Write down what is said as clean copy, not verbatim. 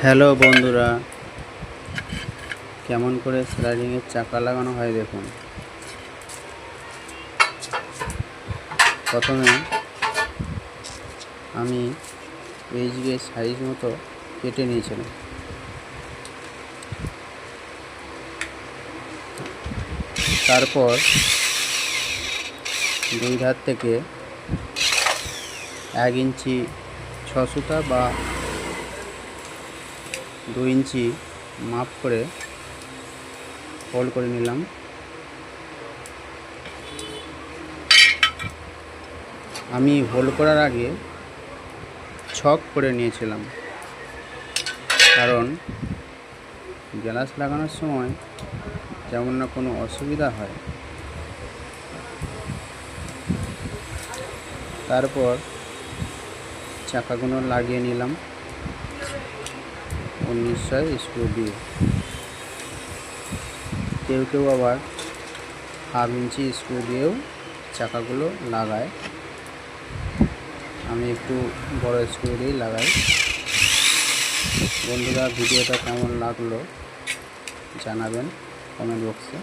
Hello বন্ধুরা, কেমন করে স্লাইডিংয়ের চাকা লাগানো হয় দেখুন। প্রথমে আমি এইচগে সাইজ মতো কেটে নিয়েছিলাম। তারপর দুই ধার থেকে 1 ইঞ্চি 6 সুতা বা 2 ইঞ্চি মাপ করে হোল করে নিলাম। আমি হোল করার আগে ছক করে নিয়েছিলাম, কারণ গ্লাস লাগানোর সময় যেমন না কোনো অসুবিধা হয়। তারপর চাকাগুলো লাগিয়ে নিলাম 1900 স্ক্রু দিয়ে। কেউ কেউ আবার 1/2 ইঞ্চি স্ক্রু দিয়েও চাকাগুলো লাগায়। আমি একটু বড় স্ক্রু দিয়েই লাগাই। বন্ধুরা, ভিডিওটা কেমন লাগলো জানাবেন কমেন্ট বক্সে।